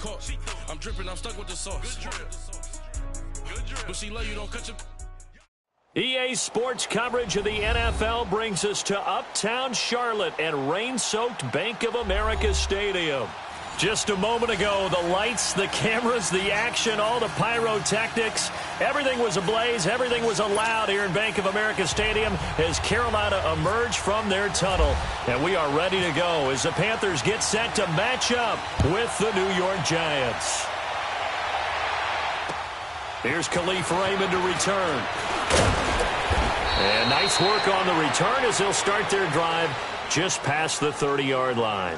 caught. I'm dripping, I'm stuck with the sauce. Good drip. But she love you, don't cut your... EA Sports coverage of the NFL brings us to Uptown Charlotte and rain-soaked Bank of America Stadium. Just a moment ago, the lights, the cameras, the action, all the pyrotechnics, everything was ablaze, everything was allowed here in Bank of America Stadium as Carolina emerged from their tunnel. And we are ready to go as the Panthers get set to match up with the New York Giants. Here's Khalif Raymond to return. And nice work on the return as they'll start their drive just past the 30-yard line.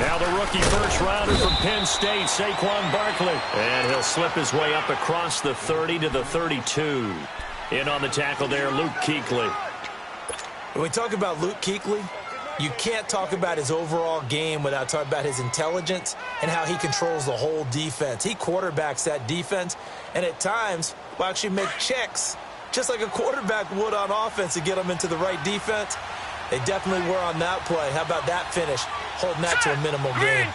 Now the rookie first-rounder from Penn State, Saquon Barkley. And he'll slip his way up across the 30 to the 32. In on the tackle there, Luke Kuechly. When we talk about Luke Kuechly, you can't talk about his overall game without talking about his intelligence and how he controls the whole defense. He quarterbacks that defense, and at times will actually make checks, just like a quarterback would on offense to get them into the right defense. They definitely were on that play. How about that finish? Holding that to a minimal gain.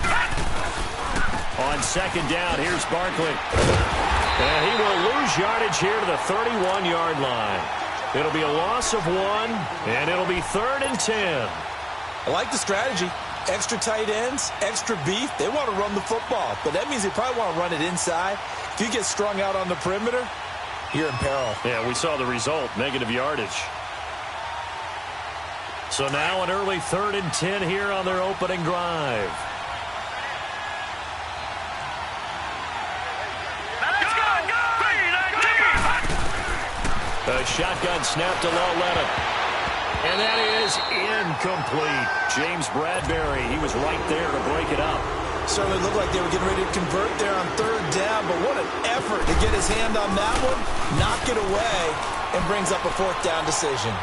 On second down, here's Barkley. And he will lose yardage here to the 31-yard line. It'll be a loss of 1, and it'll be 3rd and 10. I like the strategy. Extra tight ends, extra beef. They want to run the football, but that means they probably want to run it inside. If you get strung out on the perimeter, you're in peril. Yeah, we saw the result, negative yardage. So now an early 3rd and 10 here on their opening drive. A shotgun snap to Lauletta. And that is incomplete. James Bradbury, he was right there to break it up. Certainly looked like they were getting ready to convert there on 3rd down, but what an effort to get his hand on that one, knock it away, and brings up a 4th down decision.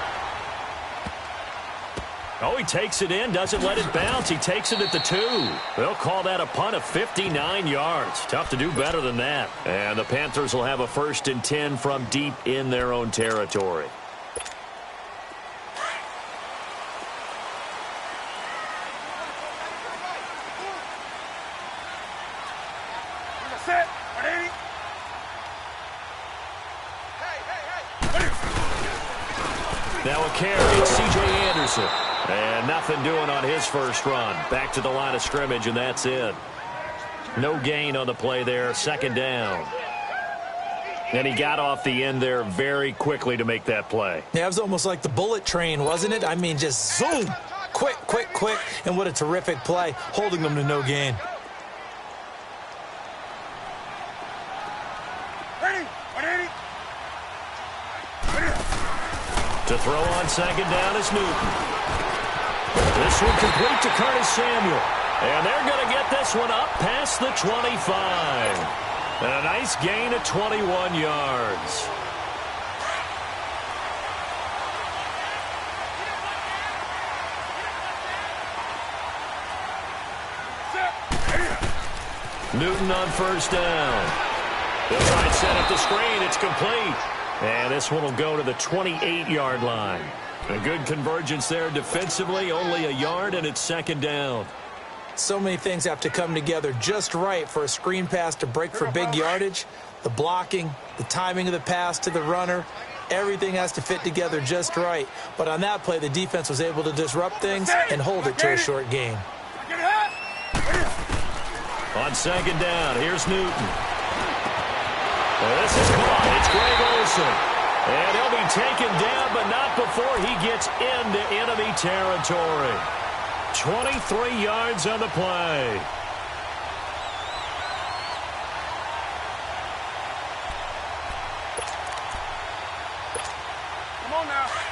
Oh, he takes it in, doesn't let it bounce. He takes it at the 2. They'll call that a punt of 59 yards. Tough to do better than that. And the Panthers will have a 1st and 10 from deep in their own territory. Now a carry, it's C.J. Anderson. And nothing doing on his first run. Back to the line of scrimmage, and that's it. No gain on the play there, 2nd down. And he got off the end there very quickly to make that play. Yeah, it was almost like the bullet train, wasn't it? I mean, just zoom. Quick, quick, quick. And what a terrific play, holding them to no gain. To throw on 2nd down is Newton. This one complete to Curtis Samuel. And they're going to get this one up past the 25. And a nice gain of 21 yards. Newton on 1st down. They'll try and set up the screen. It's complete. And this one will go to the 28-yard line. A good convergence there defensively, only a yard, and it's 2nd down. So many things have to come together just right for a screen pass to break for big yardage. The blocking, the timing of the pass to the runner, everything has to fit together just right. But on that play, the defense was able to disrupt things and hold it to a short gain. On 2nd down, here's Newton. Well, this is caught. It's Greg Olsen. And he'll be taken down, but not before he gets into enemy territory. 23 yards on the play.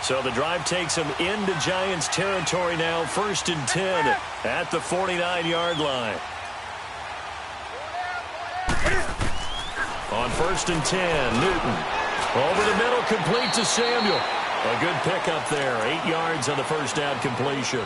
So the drive takes him into Giants territory now, 1st and 10 at the 49-yard line. On 1st and 10, Newton. Over the middle, complete to Samuel. A good pickup there, 8 yards on the first down completion.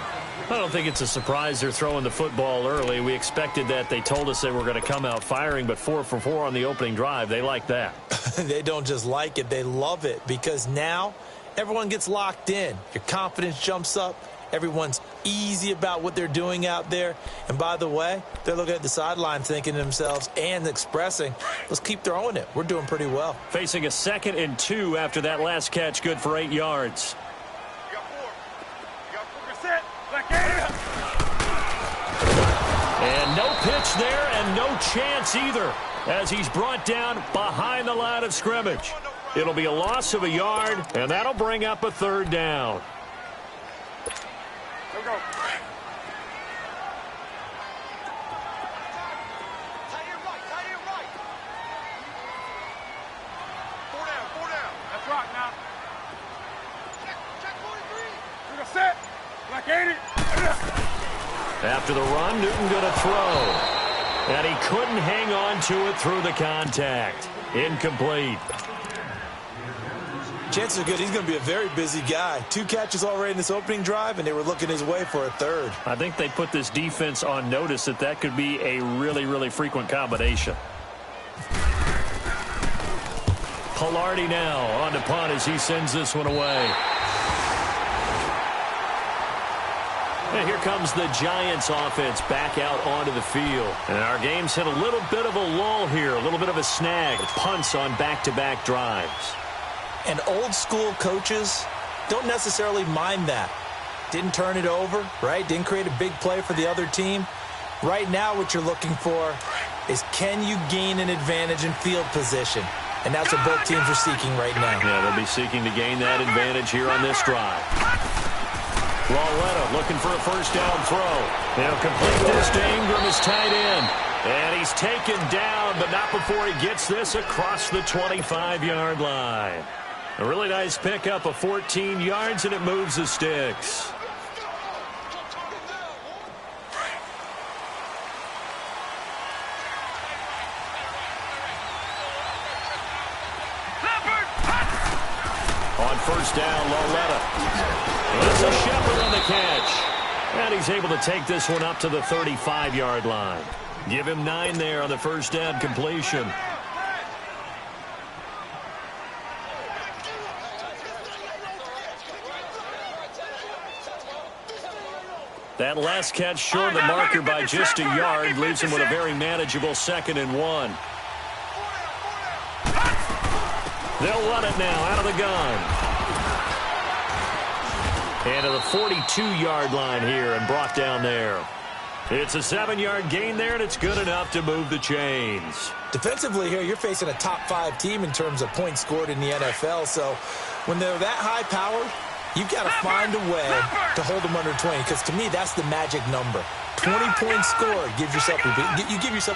I don't think it's a surprise they're throwing the football early. We expected that. They told us they were going to come out firing, but 4 for 4 on the opening drive. They like that. They don't just like it, they love it, because now everyone gets locked in. Your confidence jumps up. Everyone's easy about what they're doing out there. And by the way, they're looking at the sideline thinking to themselves and expressing, let's keep throwing it. We're doing pretty well. Facing a 2nd and 2 after that last catch, good for 8 yards. And no pitch there and no chance either as he's brought down behind the line of scrimmage. It'll be a loss of a yard, and that'll bring up a 3rd down. Here we go. Tight end right. 4 down. That's right now. Check 43. We're going to set. Like 80. After the run, Newton going to throw. And he couldn't hang on to it through the contact. Incomplete. Chances are good he's going to be a very busy guy. 2 catches already in this opening drive, and they were looking his way for a 3rd. I think they put this defense on notice that could be a really, really frequent combination. Pilardi now on to punt as he sends this one away. And here comes the Giants offense back out onto the field. And our game's hit a little bit of a lull here, a little bit of a snag. Punts on back-to-back drives. And old-school coaches don't necessarily mind that. Didn't turn it over, right? Didn't create a big play for the other team. Right now what you're looking for is, can you gain an advantage in field position? And that's what both teams are seeking right now. Yeah, they'll be seeking to gain that advantage here on this drive. Lauletta looking for a first down throw. They'll complete this to Ingram, his tight end. And he's taken down, but not before he gets this across the 25-yard line. A really nice pickup of 14 yards, and it moves the sticks. On first down, Lauletta. It's a Shepherd on the catch. And he's able to take this one up to the 35-yard line. Give him 9 there on the first down completion. That last catch short of the marker by just a yard leaves him with a very manageable 2nd and 1. They'll run it now out of the gun. And to the 42-yard line here and brought down there. It's a 7-yard gain there, and it's good enough to move the chains. Defensively here, you're facing a top-5 team in terms of points scored in the NFL. So when they're that high-powered, you've got to find a way to hold them under 20, because to me, that's the magic number. 20 points scored, you give yourself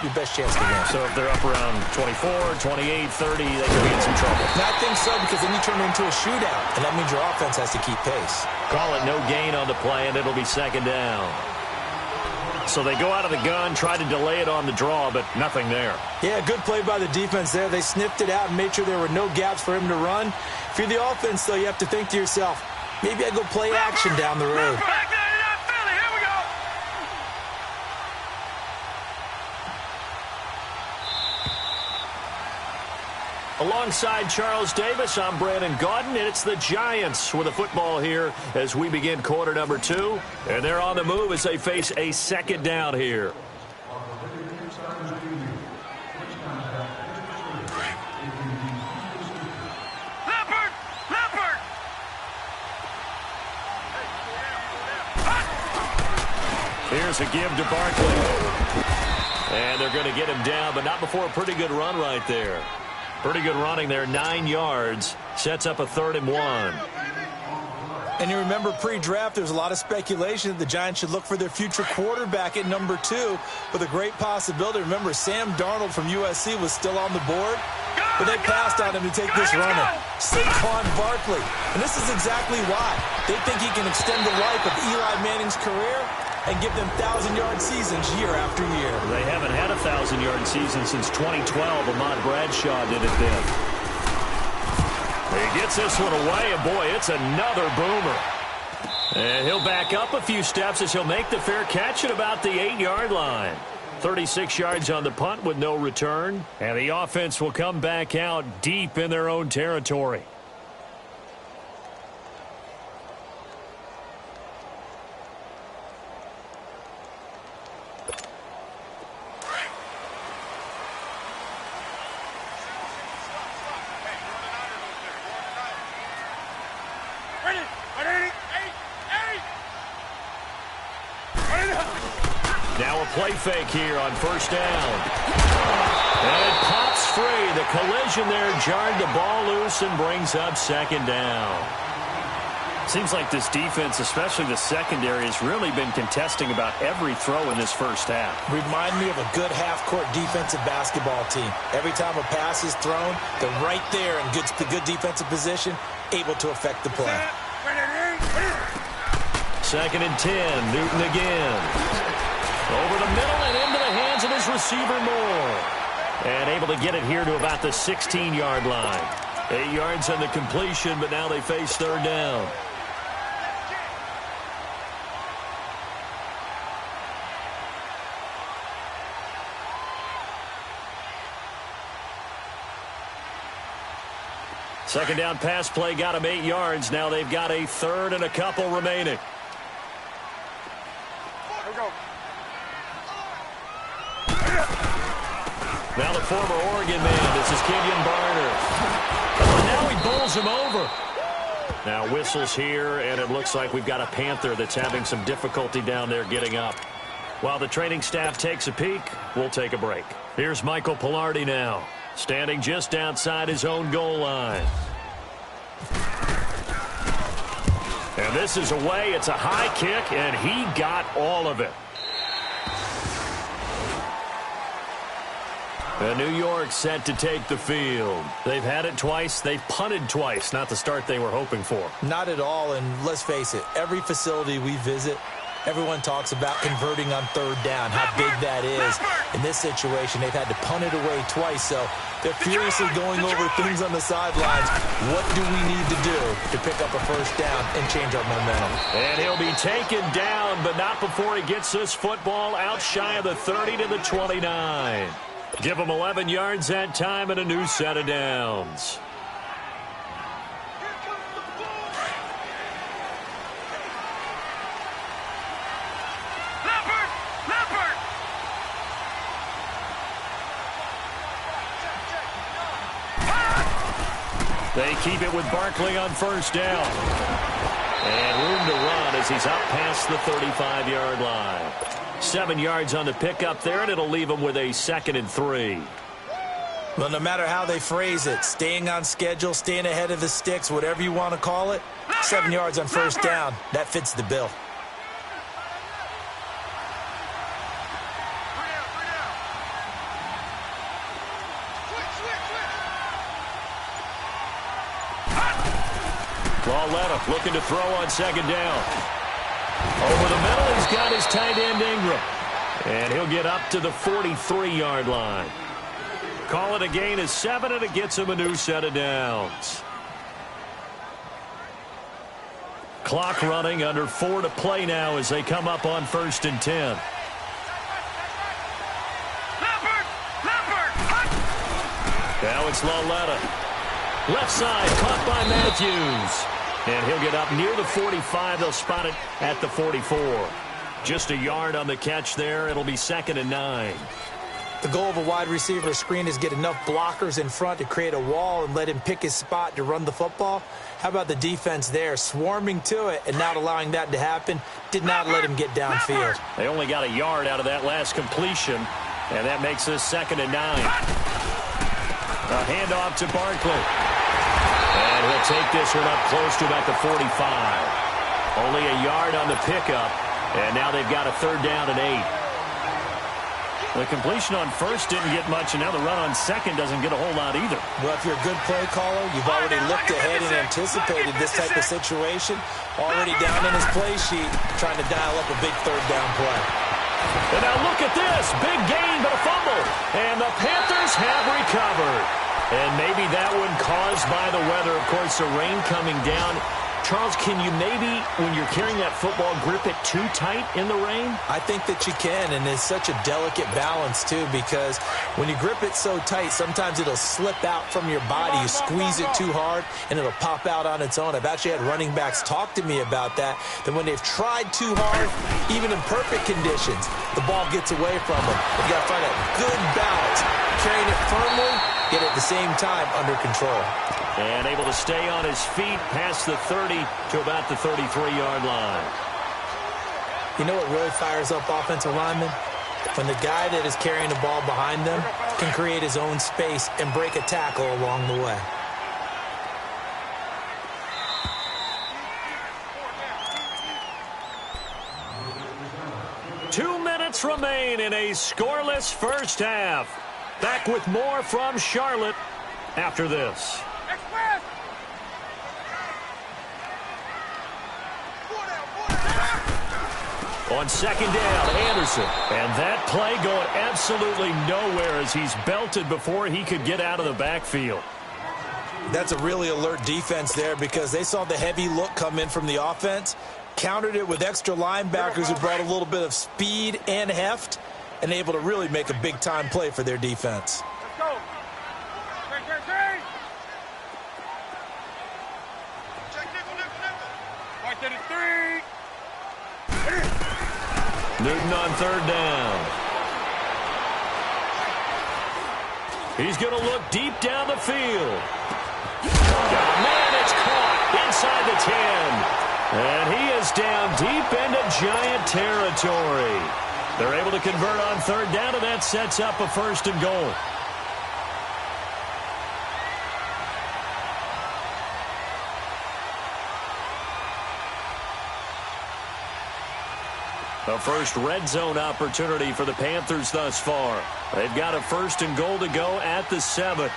your best chance to win. So if they're up around 24, 28, 30, they could be in some trouble. And I think so, because then you turn it into a shootout, and that means your offense has to keep pace. Call it no gain on the play, and it'll be 2nd down. So they go out of the gun, try to delay it on the draw, but nothing there. Yeah, good play by the defense there. They sniffed it out and made sure there were no gaps for him to run. If you're the offense, though, you have to think to yourself, maybe I go play action down the road. Alongside Charles Davis, I'm Brandon Gaudin, and it's the Giants with the football here as we begin quarter number 2. And they're on the move as they face a 2nd down here. Here's a give to Barkley. And they're going to get him down, but not before a pretty good run right there. Pretty good running there, 9 yards. Sets up a 3rd and 1. And you remember pre-draft, there's a lot of speculation that the Giants should look for their future quarterback at number 2 with a great possibility. Remember, Sam Darnold from USC was still on the board. but they passed on him to take this runner, Saquon Barkley. And this is exactly why. They think he can extend the life of Eli Manning's career and give them 1,000-yard seasons year after year. They haven't had a 1,000-yard season since 2012. Ahmad Bradshaw did it then. He gets this one away, and boy, it's another boomer. And he'll back up a few steps as he'll make the fair catch at about the 8-yard line. 36 yards on the punt with no return. And the offense will come back out deep in their own territory. Now a play fake here on first down. And it pops free. The collision there jarred the ball loose and brings up second down. Seems like this defense, especially the secondary, has really been contesting about every throw in this first half. Remind me of a good half-court defensive basketball team. Every time a pass is thrown, they're right there in good defensive position, able to affect the play. Second and 10, Newton again. Over the middle and into the hands of his receiver Moore. And able to get it here to about the 16-yard line. 8 yards on the completion, but now they face third down. Second down pass play got them 8 yards. Now they've got a third and a couple remaining. Now the former Oregon man, this is Kenyon Barner. And now he bowls him over. Now whistles here, and it looks like we've got a Panther that's having some difficulty down there getting up. While the training staff takes a peek, we'll take a break. Here's Michael Pilardi now, standing just outside his own goal line. And this is away. It's a high kick, and he got all of it. And New York set to take the field. They've had it twice. They've punted twice. Not the start they were hoping for. Not at all, and let's face it, every facility we visit, everyone talks about converting on third down, how big that is. In this situation, they've had to punt it away twice, so they're furiously going over things on the sidelines. What do we need to do to pick up a first down and change our momentum? And he'll be taken down, but not before he gets this football out shy of the 30 to the 29. Give him 11 yards that time and a new set of downs. They keep it with Barkley on first down. And room to run as he's up past the 35-yard line. 7 yards on the pickup there, and it'll leave him with a 2nd and 3. Well, no matter how they phrase it, staying on schedule, staying ahead of the sticks, whatever you want to call it, 7 yards on first down, that fits the bill. Lauletta looking to throw on second down. Over the middle, he's got his tight end Ingram. And he'll get up to the 43-yard line. Call it a gain of 7, and it gets him a new set of downs. Clock running, under 4 to play now as they come up on 1st and 10. Now it's Lauletta. Left side, caught by Matthews. And he'll get up near the 45. They'll spot it at the 44. Just a yard on the catch there. It'll be 2nd and 9. The goal of a wide receiver screen is get enough blockers in front to create a wall and let him pick his spot to run the football. How about the defense there, swarming to it and not allowing that to happen? Did not let him get downfield. They only got a yard out of that last completion, and that makes this 2nd and 9. A handoff to Barkley. And he'll take this one up close to about the 45. Only a yard on the pickup, and now they've got a 3rd down and 8. The completion on first didn't get much, and now the run on second doesn't get a whole lot either. Well, if you're a good play caller, you've already looked ahead and anticipated this type of situation. Already down in his play sheet, trying to dial up a big third down play. And now look at this. Big gain, but a fumble. And the Panthers have recovered. And maybe that one caused by the weather. Of course, the rain coming down. Charles, can you maybe, when you're carrying that football, grip it too tight in the rain? I think that you can, and it's such a delicate balance, too, because when you grip it so tight, sometimes it'll slip out from your body. You squeeze it too hard, and it'll pop out on its own. I've actually had running backs talk to me about that when they've tried too hard, even in perfect conditions, the ball gets away from them. You've got to find a good balance, carrying it firmly, yet at the same time under control. And able to stay on his feet past the 30 to about the 33-yard line. You know what really fires up offensive linemen? When the guy that is carrying the ball behind them can create his own space and break a tackle along the way. Two minutes remain in a scoreless first half. Back with more from Charlotte after this. On second down, Anderson. And that play going absolutely nowhere as he's belted before he could get out of the backfield. That's a really alert defense there because they saw the heavy look come in from the offense, countered it with extra linebackers who brought a little bit of speed and heft, and able to really make a big-time play for their defense. Let's go. Check nickel. Right to the 3. Newton on third down. He's going to look deep down the field. Oh, man, it's caught inside the 10. And he is down deep into Giant territory. They're able to convert on third down, and that sets up a first and goal. The first red zone opportunity for the Panthers thus far. They've got a first and goal to go at the 7.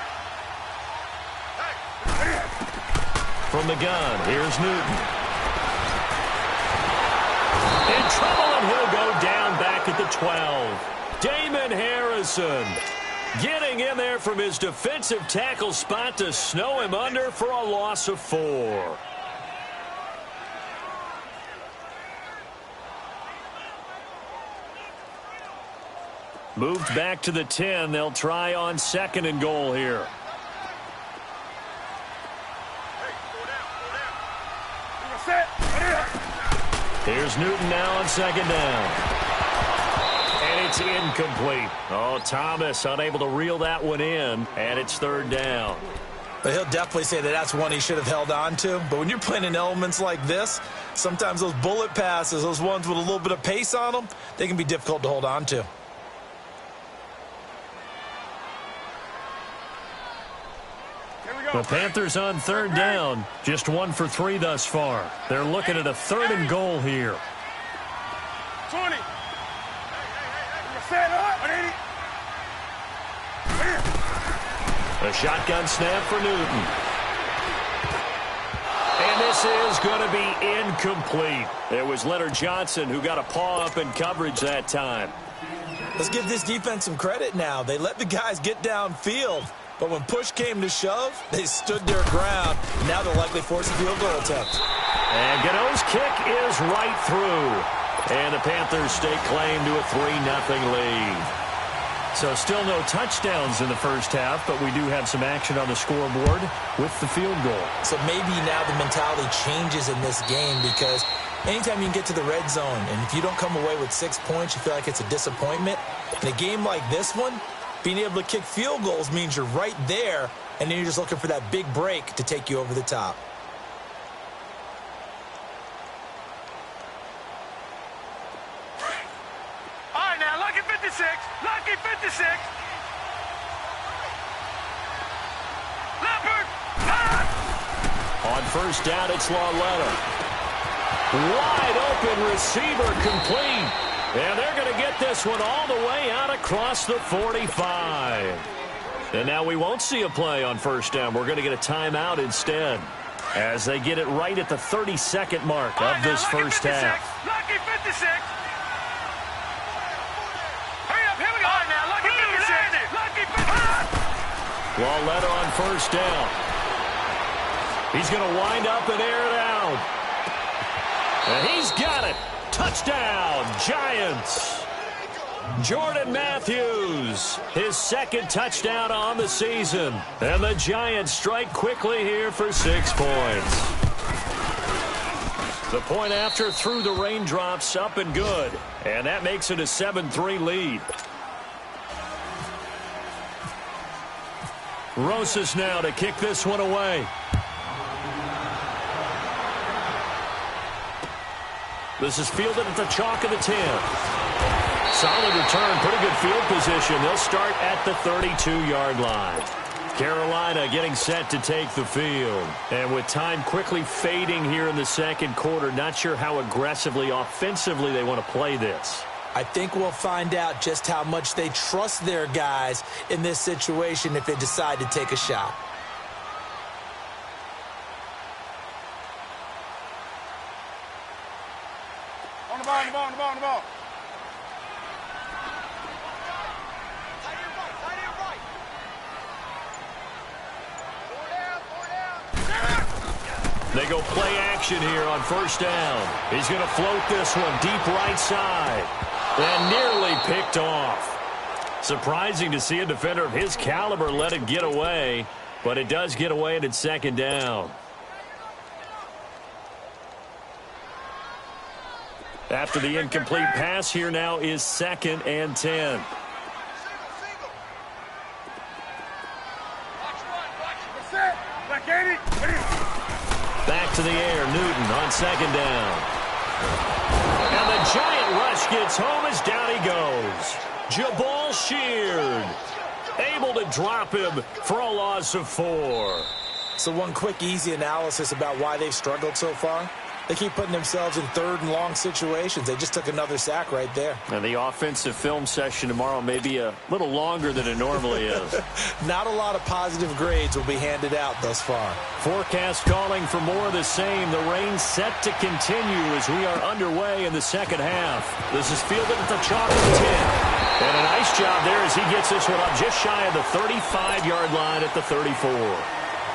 From the gun, here's Newton. In trouble, and he'll go down back at the 12. Damon Harrison getting in there from his defensive tackle spot to snow him under for a loss of 4. Moved back to the 10. They'll try on second and goal here. Here's Newton now on second down. And it's incomplete. Oh, Thomas unable to reel that one in, and it's third down. But he'll definitely say that that's one he should have held on to. But when you're playing in elements like this, sometimes those bullet passes, those ones with a little bit of pace on them, they can be difficult to hold on to. The Panthers on third down, just 1 for 3 thus far. They're looking at a third and goal here. 20. Set up. A shotgun snap for Newton. And this is going to be incomplete. It was Leonard Johnson who got a paw up in coverage that time. Let's give this defense some credit now. They let the guys get downfield. But when push came to shove, they stood their ground. Now they'll likely force a field goal attempt. And Gano's kick is right through. And the Panthers stake claim to a 3-0 lead. So still no touchdowns in the first half, but we do have some action on the scoreboard with the field goal. So maybe now the mentality changes in this game because anytime you can get to the red zone, and if you don't come away with 6 points, you feel like it's a disappointment. In a game like this one, being able to kick field goals means you're right there, and then you're just looking for that big break to take you over the top. All right, now, lucky 56. Lucky 56. Leopard. On first down, it's Lawletta. Wide open receiver complete. And they're going to get this one all the way out across the 45. And now we won't see a play on first down. We're going to get a timeout instead as they get it right at the 32nd mark of this first half. Lucky 56. Hurry up, here we go. Now, Lucky 56. Lucky 56. Walletta on first down. He's going to wind up and air it out. And he's got it. Touchdown, Giants. Jordan Matthews, his second touchdown on the season. And the Giants strike quickly here for 6 points. The point after through the raindrops, up and good. And that makes it a 7-3 lead. Rosas now to kick this one away. This is fielded at the chalk of the 10. Solid return, pretty good field position. They'll start at the 32-yard line. Carolina getting set to take the field. And with time quickly fading here in the second quarter, not sure how aggressively, offensively they want to play this. I think we'll find out just how much they trust their guys in this situation if they decide to take a shot. On the ball, on the ball, on the ball, on the ball. They go play action here on first down. He's going to float this one deep right side. And nearly picked off. Surprising to see a defender of his caliber let it get away. But it does get away and it's second down. After the incomplete pass, here now is 2nd and 10. Back to the air, Newton on second down. And the giant rush gets home as down he goes. Jabal Sheard able to drop him for a loss of 4. So one quick, easy analysis about why they've struggled so far. They keep putting themselves in third and long situations. They just took another sack right there. And the offensive film session tomorrow may be a little longer than it normally is. Not a lot of positive grades will be handed out thus far. Forecast calling for more of the same. The rain set to continue as we are underway in the second half. This is fielded at the chalk of the 10. And a nice job there as he gets this one up just shy of the 35-yard line at the 34.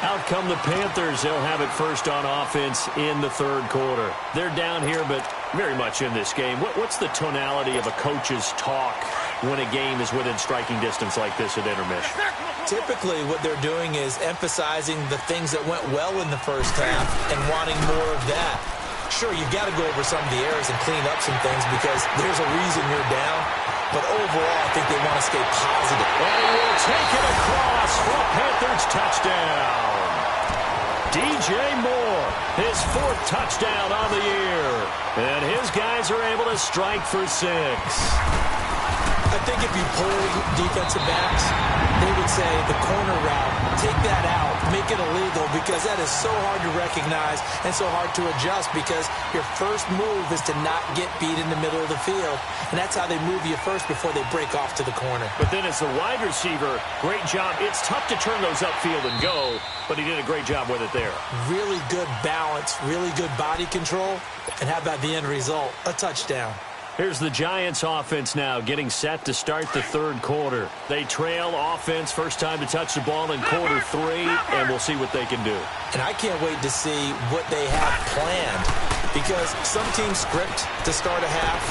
Out come the Panthers. They'll have it first on offense in the third quarter. They're down here, but very much in this game. What's the tonality of a coach's talk when a game is within striking distance like this at intermission? Typically, what they're doing is emphasizing the things that went well in the first half and wanting more of that. Sure, you've got to go over some of the errors and clean up some things because there's a reason you're down. But overall, I think they want to stay positive. And he will take it across for a Panthers touchdown. DJ Moore, his 4th touchdown on the year. And his guys are able to strike for 6. I think if you poll defensive backs, they would say the corner route, take that out, make it illegal, because that is so hard to recognize and so hard to adjust because your first move is to not get beat in the middle of the field. And that's how they move you first before they break off to the corner. But then as the wide receiver, great job. It's tough to turn those upfield and go, but he did a great job with it there. Really good balance, really good body control. And how about the end result? A touchdown. Here's the Giants offense now getting set to start the third quarter. They trail offense, first time to touch the ball in quarter 3, and we'll see what they can do. And I can't wait to see what they have planned because some teams script to start a half.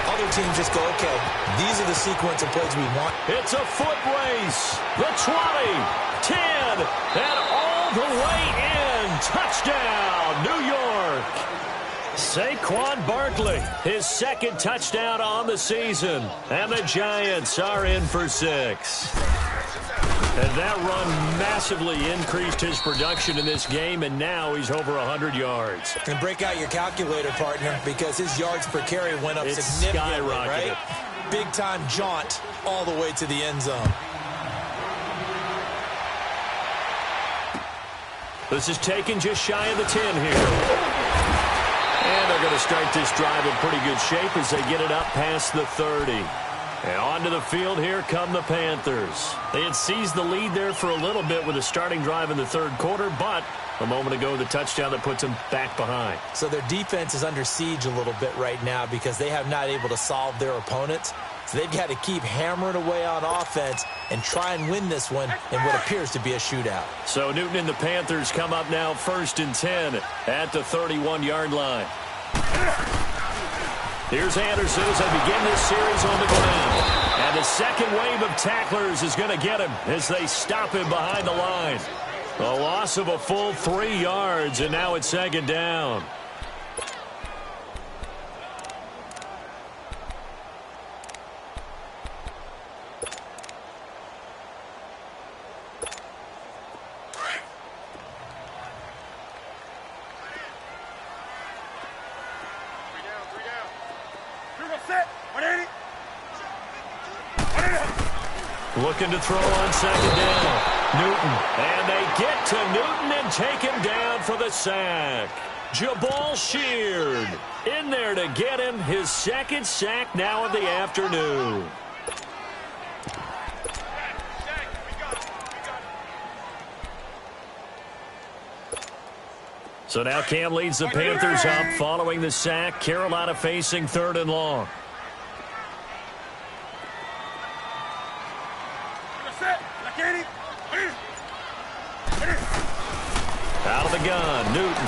Other teams just go, okay, these are the sequence of plays we want. It's a foot race. The 20, 10, and all the way in. Touchdown, New York. Saquon Barkley, his 2nd touchdown on the season. And the Giants are in for 6. And that run massively increased his production in this game, and now he's over 100 yards. And break out your calculator, partner, because his yards per carry went up significantly, right? Big-time jaunt all the way to the end zone. This is taken just shy of the 10 here. And a they're going to start this drive in pretty good shape as they get it up past the 30. And onto the field here come the Panthers. They had seized the lead there for a little bit with a starting drive in the third quarter, but a moment ago the touchdown that puts them back behind. So their defense is under siege a little bit right now because they have not able to solve their opponents. So they've got to keep hammering away on offense and try and win this one in what appears to be a shootout. So Newton and the Panthers come up now 1st and 10 at the 31-yard line. Here's Anderson as they begin this series on the ground. And the second wave of tacklers is going to get him as they stop him behind the line. A loss of a full 3 yards, and now it's 2nd down. Looking to throw on 2nd down. Newton. And they get to Newton and take him down for the sack. Jabal Sheard in there to get him his 2nd sack now of the afternoon. So now Cam leads the Panthers up following the sack. Carolina facing 3rd and long. Out of the gun, Newton.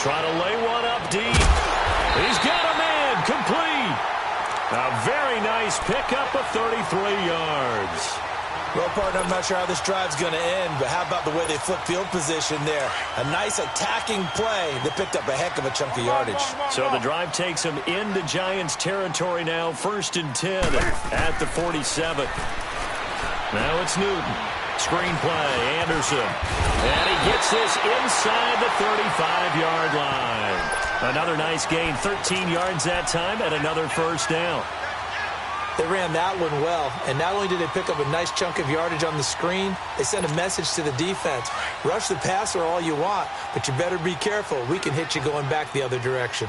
Trying to lay one up deep. He's got a man, complete. A very nice pickup of 33 yards. Well, partner, I'm not sure how this drive's going to end, but how about the way they flip field position there? A nice attacking play that picked up a heck of a chunk of yardage. So the drive takes them into Giants territory now, 1st and 10 at the 47. Now it's Newton. Screen play, Anderson. And he gets this inside the 35-yard line. Another nice gain, 13 yards that time, and another 1st down. They ran that one well, and not only did they pick up a nice chunk of yardage on the screen, they sent a message to the defense. Rush the passer all you want, but you better be careful. We can hit you going back the other direction.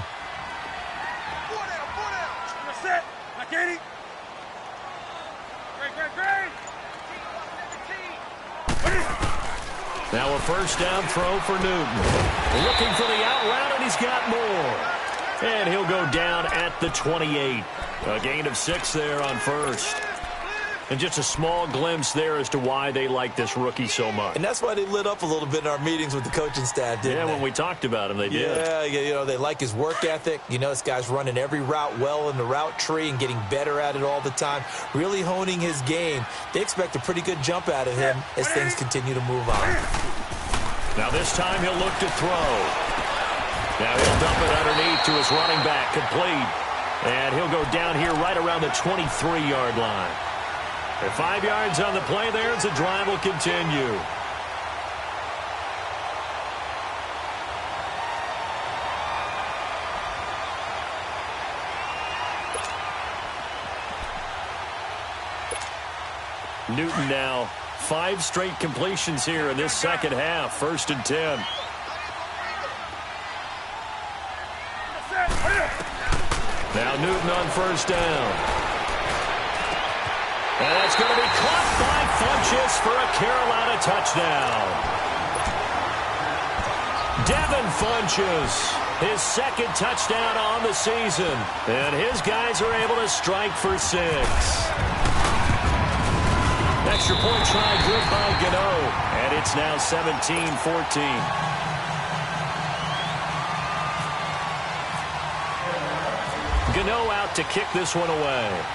Now a 1st down throw for Newton. Looking for the out route, and he's got more. And he'll go down at the 28. A gain of 6 there on 1st. And just a small glimpse there as to why they like this rookie so much. And that's why they lit up a little bit in our meetings with the coaching staff, didn't they? Yeah, when we talked about him, they did. Yeah, you know, they like his work ethic. You know, this guy's running every route well in the route tree and getting better at it all the time, really honing his game. They expect a pretty good jump out of him as things continue to move on. Now this time he'll look to throw. Now he'll dump it underneath to his running back, complete. And he'll go down here right around the 23-yard line. And 5 yards on the play there as the drive will continue. Newton now 5 straight completions here in this second half. 1st and 10. Now Newton on 1st down. And that's going to be caught by Funchess for a Carolina touchdown. Devin Funchess, his 2nd touchdown on the season. And his guys are able to strike for 6. Extra point try good by Gano. And it's now 17-14. Gano out to kick this one away.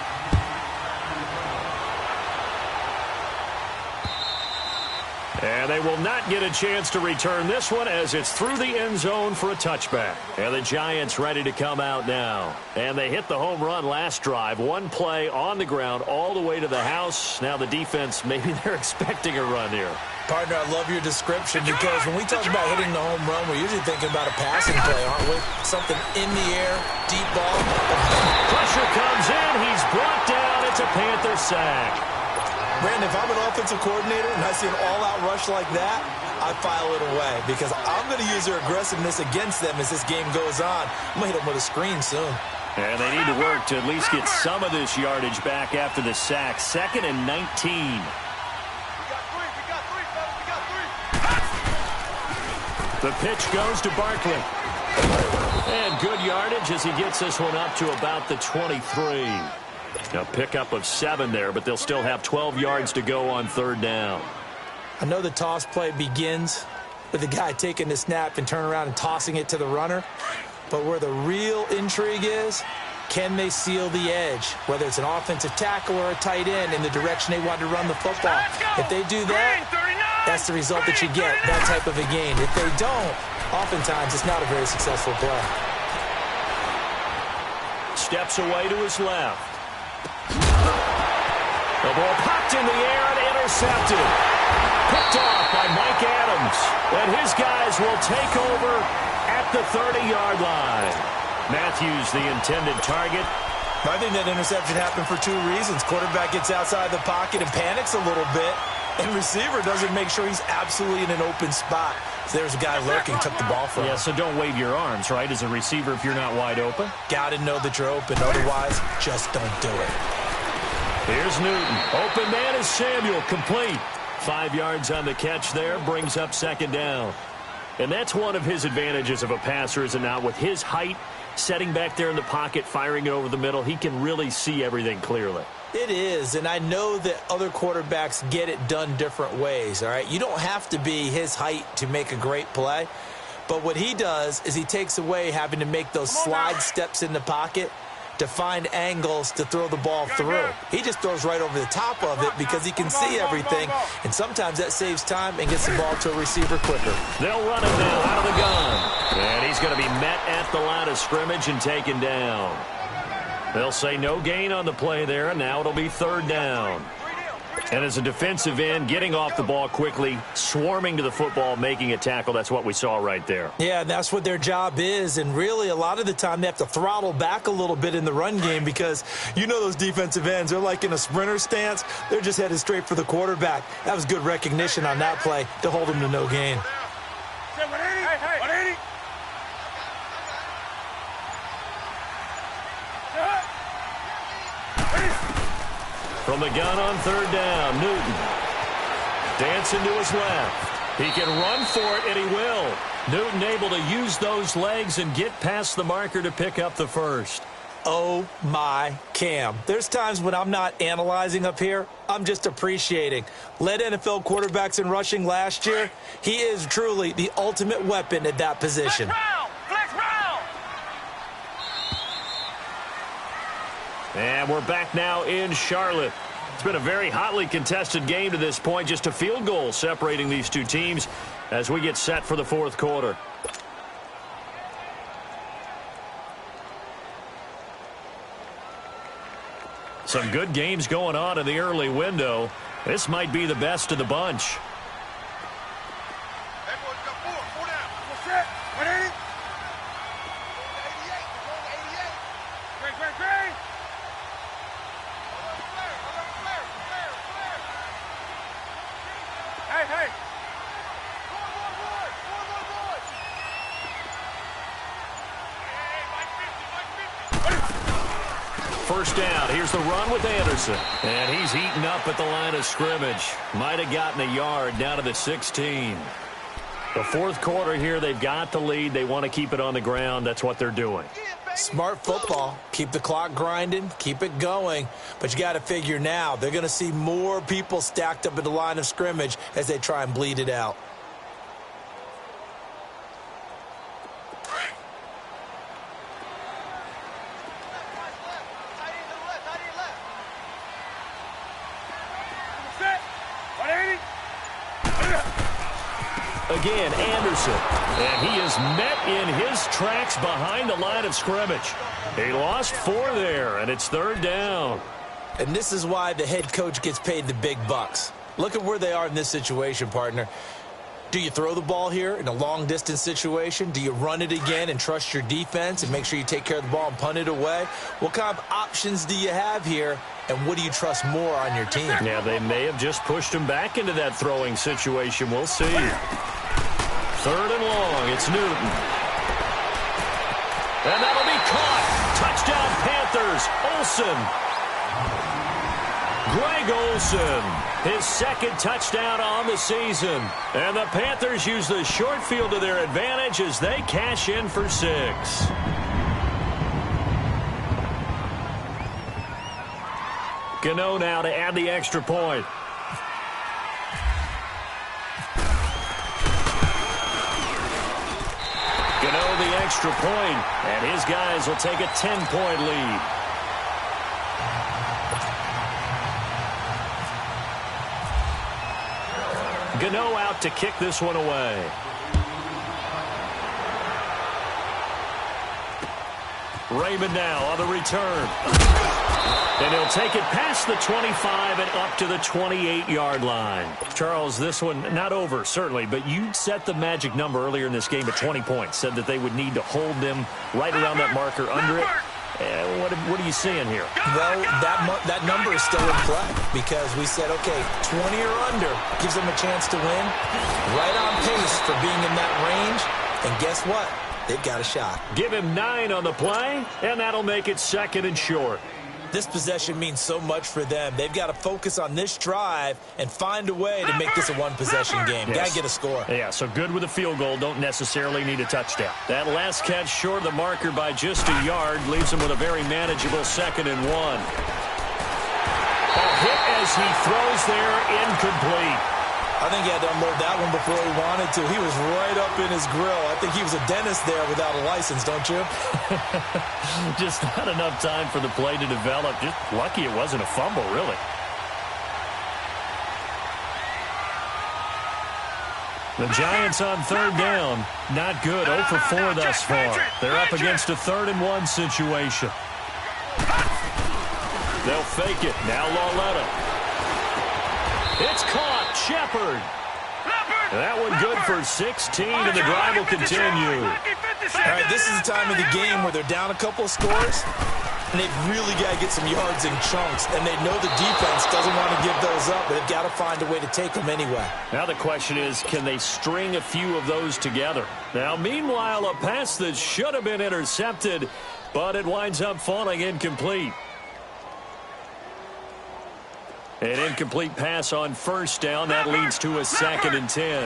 And they will not get a chance to return this one as it's through the end zone for a touchback. And the Giants ready to come out now. And they hit the home run last drive. 1 play on the ground all the way to the house. Now the defense, maybe they're expecting a run here. Partner, I love your description because when we talk about hitting the home run, we're usually thinking about a passing play, aren't we? Something in the air, deep ball. Pressure comes in. He's brought down. It's a Panther sack. Brandon, if I'm an offensive coordinator and I see an all-out rush like that, I file it away because I'm going to use their aggressiveness against them as this game goes on. I'm going to hit them with a screen soon. And they need to work to at least get some of this yardage back after the sack. 2nd and 19. The pitch goes to Barkley. And good yardage as he gets this one up to about the 23. A pickup of 7 there, but they'll still have 12 yards to go on 3rd down. I know the toss play begins with the guy taking the snap and turning around and tossing it to the runner. But where the real intrigue is, can they seal the edge? Whether it's an offensive tackle or a tight end in the direction they want to run the football. If they do that, that's the result that you get, that type of a gain. If they don't, oftentimes it's not a very successful play. Steps away to his left. The ball popped in the air and intercepted. Picked off by Mike Adams. And his guys will take over at the 30-yard line. Matthews, the intended target. I think that interception happened for 2 reasons. Quarterback gets outside the pocket and panics a little bit. And receiver doesn't make sure he's absolutely in an open spot. So there's a guy lurking, took the ball from him. Yeah, so don't wave your arms, right, as a receiver if you're not wide open. Got to know that you're open. Otherwise, just don't do it. Here's Newton. Open man is Samuel. Complete. 5 yards on the catch there. Brings up 2nd down. And that's one of his advantages of a passer, is it not? With his height, setting back there in the pocket, firing it over the middle, he can really see everything clearly. It is, and I know that other quarterbacks get it done different ways, all right? You don't have to be his height to make a great play, but what he does is he takes away having to make those slide steps in the pocket to find angles to throw the ball through. He just throws right over the top of it because he can see everything, and sometimes that saves time and gets the ball to a receiver quicker. They'll run it now out of the gun, and he's going to be met at the line of scrimmage and taken down. They'll say no gain on the play there, and now it'll be 3rd down. And as a defensive end, getting off the ball quickly, swarming to the football, making a tackle, that's what we saw right there. Yeah, that's what their job is, and really a lot of the time they have to throttle back a little bit in the run game because you know those defensive ends, they're like in a sprinter stance. They're just headed straight for the quarterback. That was good recognition on that play to hold them to no gain. From the gun on 3rd down, Newton. Dancing to his left. He can run for it, and he will. Newton able to use those legs and get past the marker to pick up the 1st. Oh, my Cam. There's times when I'm not analyzing up here. I'm just appreciating. Led NFL quarterbacks in rushing last year. He is truly the ultimate weapon at that position. Flex round. And we're back now in Charlotte. It's been a very hotly contested game to this point. Just a field goal separating these two teams as we get set for the 4th quarter. Some good games going on in the early window. This might be the best of the bunch. First down. Here's the run with Anderson. And he's eaten up at the line of scrimmage. Might have gotten a yard down to the 16. The 4th quarter here, they've got the lead. They want to keep it on the ground. That's what they're doing. Smart football. Keep the clock grinding. Keep it going. But you got to figure now they're going to see more people stacked up at the line of scrimmage as they try and bleed it out. Again, Anderson. And he is met in his tracks behind the line of scrimmage. He lost 4 there, and it's 3rd down. And this is why the head coach gets paid the big bucks. Look at where they are in this situation, partner. Do you throw the ball here in a long-distance situation? Do you run it again and trust your defense and make sure you take care of the ball and punt it away? What kind of options do you have here, and what do you trust more on your team? Yeah, they may have just pushed him back into that throwing situation. We'll see. 3rd and long. It's Newton. And that'll be caught. Touchdown, Panthers. Olsen. Greg Olsen, his 2nd touchdown on the season. And the Panthers use the short field to their advantage as they cash in for 6. Gano now to add the extra point. Gano the extra point, and his guys will take a 10-point lead. Gano out to kick this one away. Raymond now on the return. And he'll take it past the 25 and up to the 28-yard line. Charles, this one not over, certainly, but you set the magic number earlier in this game at 20 points. Said that they would need to hold them right around that marker under it. What are you seeing here? Well, that number is still in play because we said, okay, 20 or under gives them a chance to win. Right on pace for being in that range. And guess what? They've got a shot. Give him 9 on the play, and that'll make it 2nd and short. This possession means so much for them. They've got to focus on this drive and find a way to make this a one-possession game. Yes. Got to get a score. Yeah, so good with a field goal. Don't necessarily need a touchdown. That last catch short of the marker by just a yard leaves them with a very manageable 2nd and 1. A hit as he throws there, incomplete. I think he had to unload that one before he wanted to. He was right up in his grill. I think he was a dentist there without a license, don't you? Just not enough time for the play to develop. Just lucky it wasn't a fumble, really. The Giants on 3rd down. Not good. 0 for 4 thus far. They're up against a 3rd and 1 situation. They'll fake it. Now Lauletta. It's caught. Shepard. That one good for 16, and the drive will continue. All right, this is the time of the game where they're down a couple of scores, and they've really got to get some yards in chunks, and they know the defense doesn't want to give those up, but they've got to find a way to take them anyway. Now the question is, can they string a few of those together? Now, meanwhile, a pass that should have been intercepted, but it winds up falling incomplete. An incomplete pass on 1st down. That leads to a 2nd and 10.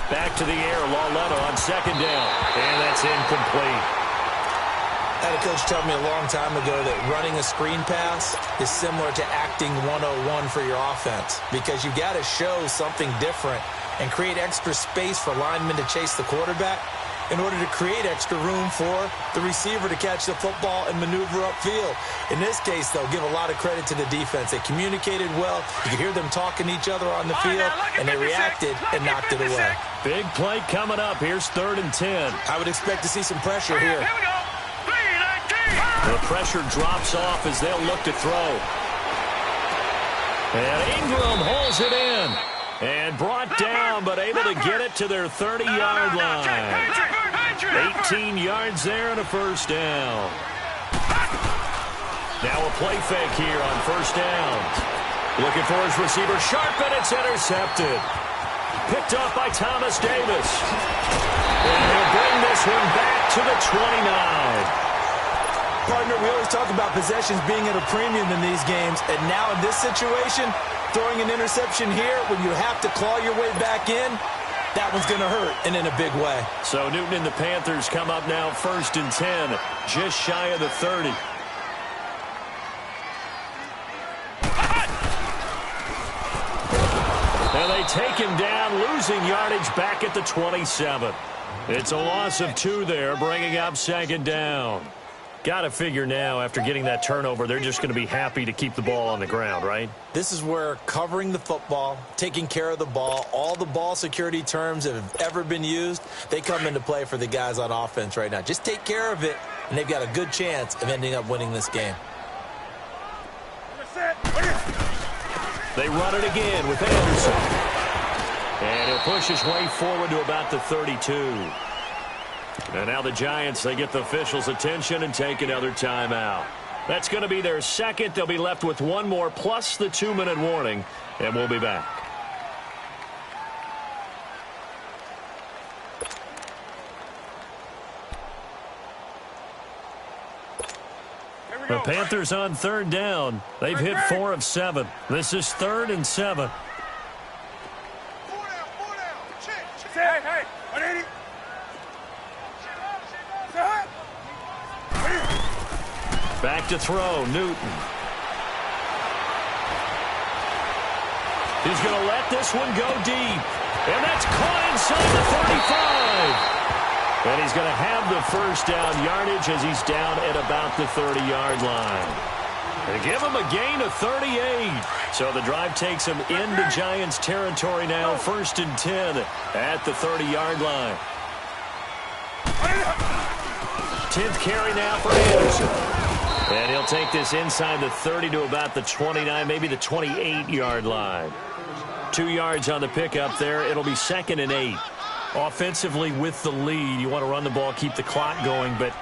Back to the air. Lauletta on 2nd down. And that's incomplete. I had a coach tell me a long time ago that running a screen pass is similar to acting 101 for your offense because you got to show something different and create extra space for linemen to chase the quarterback in order to create extra room for the receiver to catch the football and maneuver upfield. In this case, though, give a lot of credit to the defense. They communicated well. You could hear them talking to each other on the field, and they reacted and knocked it away. Big play coming up. Here's 3rd and 10. I would expect to see some pressure here. Here we go. 3-19. The pressure drops off as they'll look to throw. And Ingram holds it in. And brought down, but able to get it to their 30-yard line. 18 yards there and a 1st down. Now a play fake here on 1st down. Looking for his receiver, Sharp, and it's intercepted. Picked up by Thomas Davis. And he'll bring this one back to the 29. Partner, we always talk about possessions being at a premium in these games, and now in this situation, throwing an interception here when you have to claw your way back in, that one's going to hurt, and in a big way. So Newton and the Panthers come up now 1st and 10, just shy of the 30. And they take him down, losing yardage back at the 27. It's a loss of 2 there, bringing up 2nd down. Got to figure now, after getting that turnover, they're just going to be happy to keep the ball on the ground, right? This is where covering the football, taking care of the ball, all the ball security terms that have ever been used, they come into play for the guys on offense right now. Just take care of it, and they've got a good chance of ending up winning this game. They run it again with Anderson. And he'll push his way forward to about the 32. And now the Giants, they get the officials' attention and take another timeout. That's going to be their second. They'll be left with one more plus the 2-minute warning, and we'll be back. The Panthers on third down. They've hit 4 of 7. This is 3rd and 7. Hey, 180. Back to throw, Newton. He's going to let this one go deep. And that's caught inside the 35. And he's going to have the first down yardage as he's down at about the 30-yard line. They give him a gain of 38. So the drive takes him into Giants territory now, 1st and 10 at the 30-yard line. 10th carry now for Anderson. And he'll take this inside the 30 to about the 29, maybe the 28-yard line. 2 yards on the pickup there. It'll be 2nd and 8. Offensively with the lead, you want to run the ball, keep the clock going, but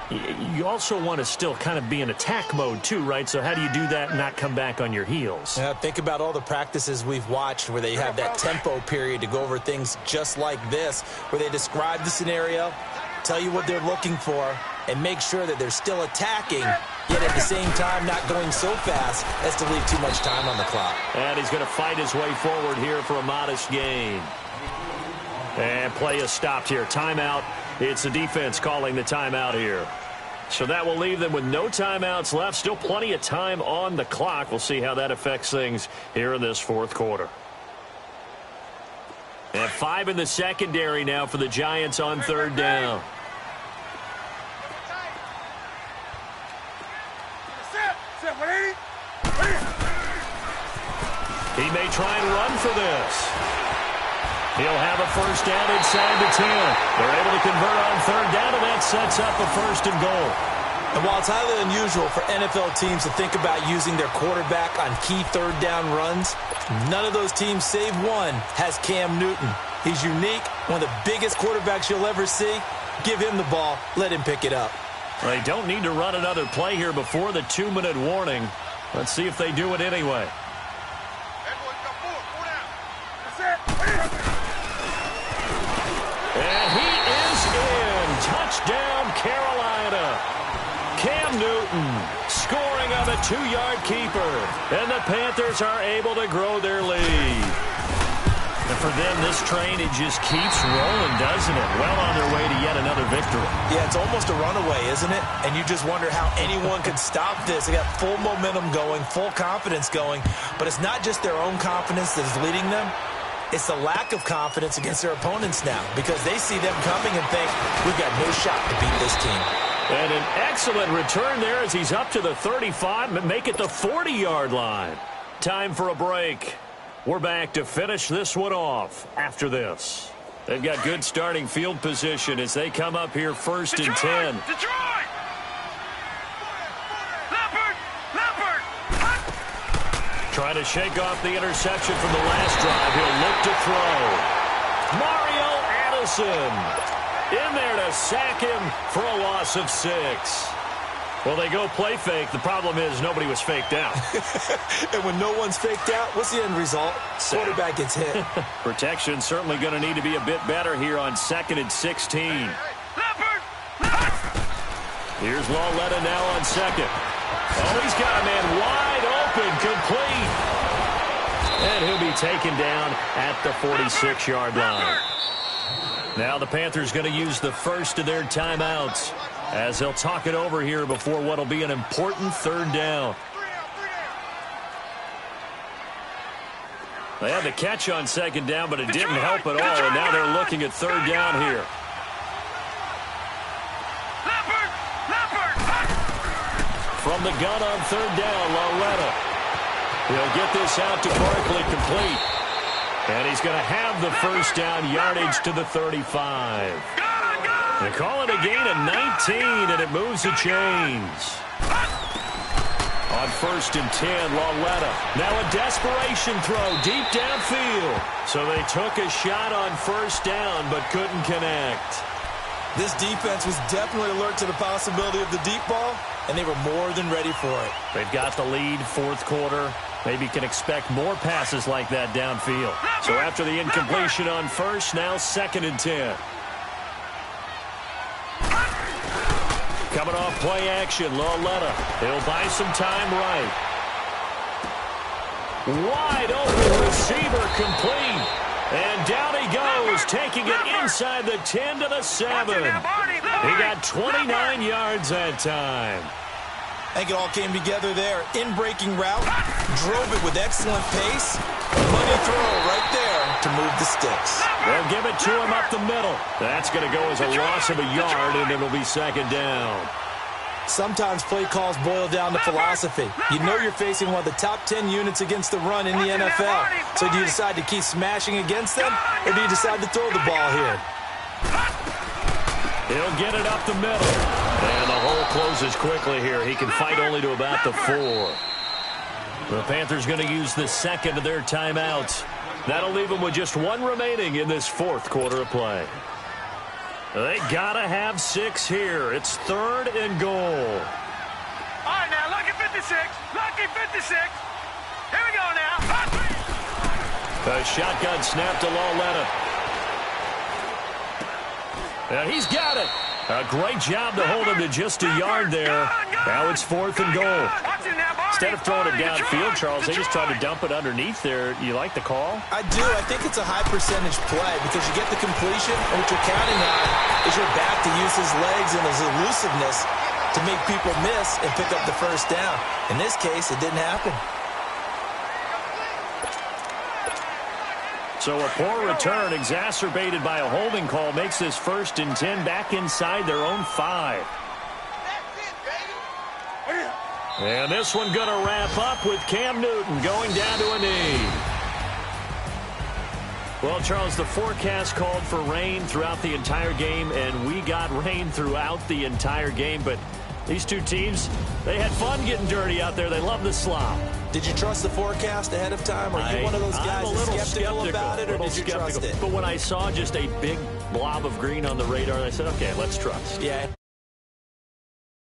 you also want to still kind of be in attack mode too, right? So how do you do that and not come back on your heels? Yeah, think about all the practices we've watched where they have that tempo period to go over things just like this, where they describe the scenario, tell you what they're looking for, and make sure that they're still attacking, yet at the same time not going so fast as to leave too much time on the clock. And he's going to fight his way forward here for a modest gain. And play is stopped here. Timeout. It's the defense calling the timeout here. So that will leave them with no timeouts left. Still plenty of time on the clock. We'll see how that affects things here in this 4th quarter. And 5 in the secondary now for the Giants on 3rd down. He may try and run for this. He'll have a first down inside the 10. They're able to convert on 3rd down, and that sets up a 1st and goal. And while it's highly unusual for NFL teams to think about using their quarterback on key 3rd down runs, none of those teams, save one, has Cam Newton. He's unique, one of the biggest quarterbacks you'll ever see. Give him the ball. Let him pick it up. They don't need to run another play here before the 2-minute warning. Let's see if they do it anyway. And he is in. Touchdown, Carolina. Cam Newton scoring on a 2-yard keeper. And the Panthers are able to grow their lead. And for them, this train, it just keeps rolling, doesn't it? Well on their way to yet another victory. Yeah, it's almost a runaway, isn't it? And you just wonder how anyone could stop this. They got full momentum going, full confidence going. But it's not just their own confidence that is leading them. It's the lack of confidence against their opponents now because they see them coming and think, we've got no shot to beat this team. And an excellent return there as he's up to the 35 and make it the 40-yard line. Time for a break. We're back to finish this one off after this. They've got good starting field position as they come up here 1st and 10. Detroit! Leopard! Trying to shake off the interception from the last drive. He'll look to throw. Mario Addison in there to sack him for a loss of 6. Well, they go play fake. The problem is nobody was faked out. And when no one's faked out, what's the end result? Quarterback gets hit. Protection certainly going to need to be a bit better here on 2nd and 16. Here's Lawletta now on 2nd. Oh, he's got a man wide open, complete. And he'll be taken down at the 46-yard line. Now the Panthers going to use the first of their timeouts as they'll talk it over here before what will be an important 3rd down. They had the catch on 2nd down, but it didn't help at all, and now they're looking at 3rd down here. From the gun on 3rd down, Lawletta. He'll get this out to Barkley complete. And he's going to have the first down yardage to the 35. They call it a gain of 19, and it moves the chains. On 1st and 10, Lawletta. Now a desperation throw deep downfield. So they took a shot on 1st down, but couldn't connect. This defense was definitely alert to the possibility of the deep ball, and they were more than ready for it. They've got the lead, fourth quarter. Maybe can expect more passes like that downfield. So after the incompletion on first, now 2nd and 10. Coming off play action, Lauletta. He'll buy some time right. Wide open receiver complete. And down he goes, taking it inside the 10 to the 7. He got 29 yards that time. I think it all came together there. In-breaking route, drove it with excellent pace. Money throw right there to move the sticks. They'll give it to him up the middle. That's going to go as a loss of a yard, and it'll be 2nd down. Sometimes play calls boil down to philosophy. You know you're facing one of the top 10 units against the run in the NFL. So do you decide to keep smashing against them, or do you decide to throw the ball here? He'll get it up the middle. And the hole closes quickly here. He can fight only to about the 4. The Panthers going to use the 2nd of their timeouts. That'll leave them with just 1 remaining in this 4th quarter of play. They got to have 6 here. It's 3rd and goal. All right, now, lucky 56. Lucky 56. Here we go now. A shotgun snap to Lauletta. He's got it. A great job to hold him to just a yard there. Now it's 4th and goal. Instead of throwing it downfield, Charles, they just tried to dump it underneath there. You like the call? I do. I think it's a high-percentage play because you get the completion, and what you're counting on is your back to use his legs and his elusiveness to make people miss and pick up the first down. In this case, it didn't happen. So a poor return exacerbated by a holding call makes this 1st and 10 back inside their own 5. And this one going to wrap up with Cam Newton going down to a knee. Well, Charles, the forecast called for rain throughout the entire game, and we got rain throughout the entire game. But these two teams, they had fun getting dirty out there. They love the slop. Did you trust the forecast ahead of time? Are you one of those guys that's skeptical about it, or did you trust it? But when I saw just a big blob of green on the radar, I said, okay, let's trust. Yeah.